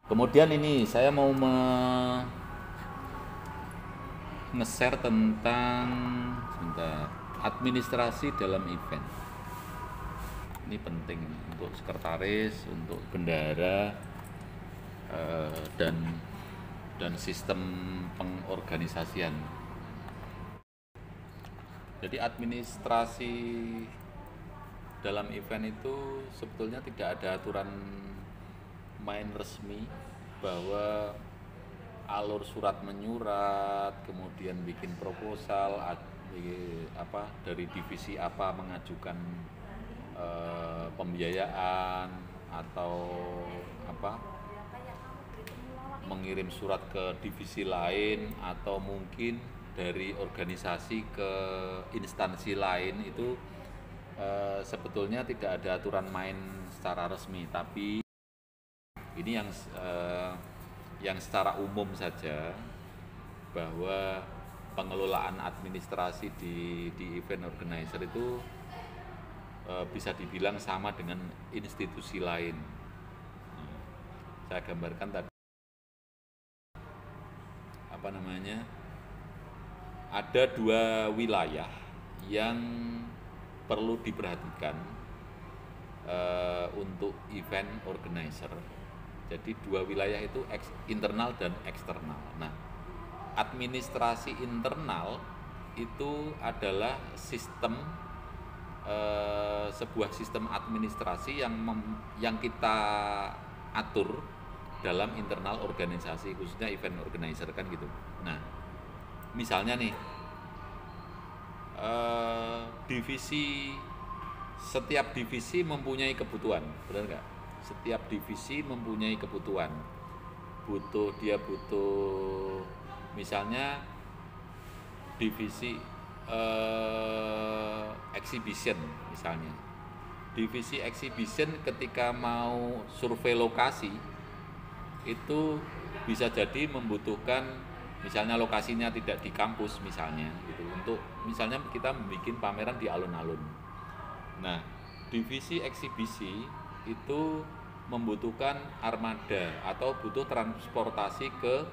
Kemudian ini saya mau nge-share tentang sebentar, administrasi dalam event. Ini penting untuk sekretaris, untuk bendahara, dan sistem pengorganisasian. Jadi administrasi dalam event itu sebetulnya tidak ada aturan main resmi bahwa alur surat menyurat, kemudian bikin proposal, dari divisi apa mengajukan pembiayaan atau apa mengirim surat ke divisi lain atau mungkin dari organisasi ke instansi lain itu sebetulnya tidak ada aturan main secara resmi, tapi ini yang secara umum saja bahwa pengelolaan administrasi di event organizer itu bisa dibilang sama dengan institusi lain. Saya gambarkan tadi ada dua wilayah yang perlu diperhatikan untuk event organizer. Jadi dua wilayah itu internal dan eksternal. Nah, administrasi internal itu adalah sebuah sistem administrasi yang kita atur dalam internal organisasi, khususnya event organizer kan gitu. Nah, misalnya nih setiap divisi mempunyai kebutuhan, benar nggak? Setiap divisi mempunyai kebutuhan. Butuh misalnya divisi exhibition misalnya. Divisi exhibition ketika mau survei lokasi itu bisa jadi membutuhkan misalnya lokasinya tidak di kampus misalnya gitu, untuk misalnya kita membuat pameran di alun-alun. Nah, divisi eksibisi itu membutuhkan armada atau butuh transportasi ke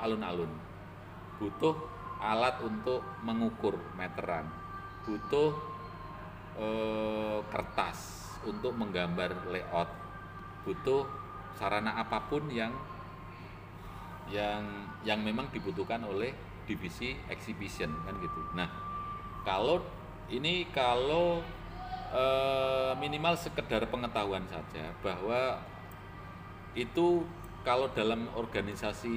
alun-alun, butuh alat untuk mengukur meteran, butuh kertas untuk menggambar layout, butuh sarana apapun yang memang dibutuhkan oleh divisi exhibition kan gitu. Nah, kalau minimal sekedar pengetahuan saja bahwa itu kalau dalam organisasi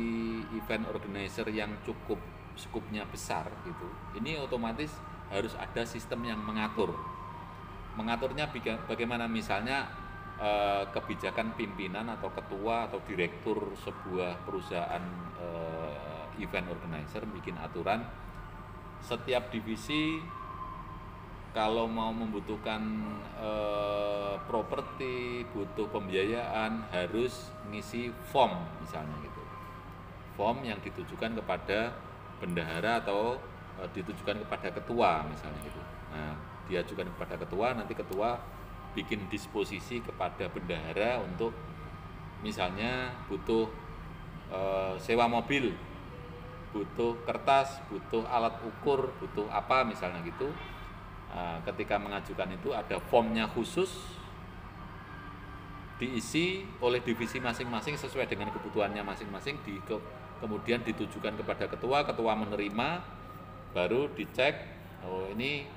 event organizer yang cukup skupnya besar gitu, ini otomatis harus ada sistem yang mengaturnya bagaimana, misalnya kebijakan pimpinan atau ketua atau direktur sebuah perusahaan event organizer bikin aturan setiap divisi kalau mau membutuhkan properti, butuh pembiayaan, harus ngisi form misalnya gitu. Form yang ditujukan kepada bendahara atau ditujukan kepada ketua misalnya gitu. Nah, diajukan kepada ketua, nanti ketua bikin disposisi kepada bendahara untuk misalnya butuh sewa mobil, butuh kertas, butuh alat ukur, butuh apa misalnya gitu. Ketika mengajukan itu ada formnya khusus, diisi oleh divisi masing-masing sesuai dengan kebutuhannya masing-masing, kemudian ditujukan kepada ketua, ketua menerima, baru dicek, oh ini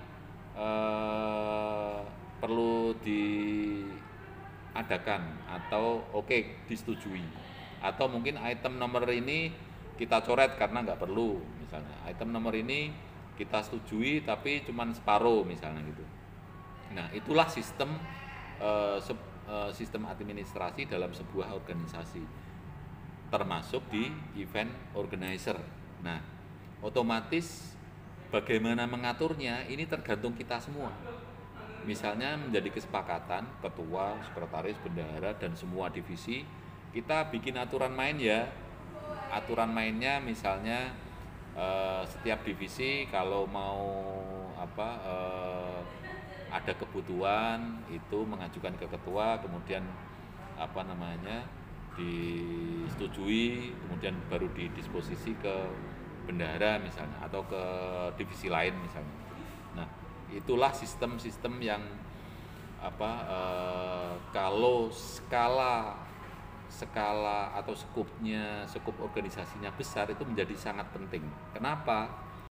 perlu diadakan atau oke, disetujui, atau mungkin item nomor ini kita coret karena nggak perlu misalnya, item nomor ini kita setujui tapi cuman separuh misalnya gitu. Nah, itulah sistem administrasi dalam sebuah organisasi, termasuk di event organizer. Nah, otomatis bagaimana mengaturnya ini tergantung kita semua. Misalnya menjadi kesepakatan ketua, sekretaris, bendahara dan semua divisi, kita bikin aturan main ya. Aturan mainnya misalnya setiap divisi kalau mau ada kebutuhan itu mengajukan ke ketua, kemudian apa namanya disetujui, kemudian baru didisposisi ke bendahara misalnya atau ke divisi lain misalnya. Nah, itulah sistem-sistem yang kalau skala skala atau skup organisasinya besar itu menjadi sangat penting. Kenapa?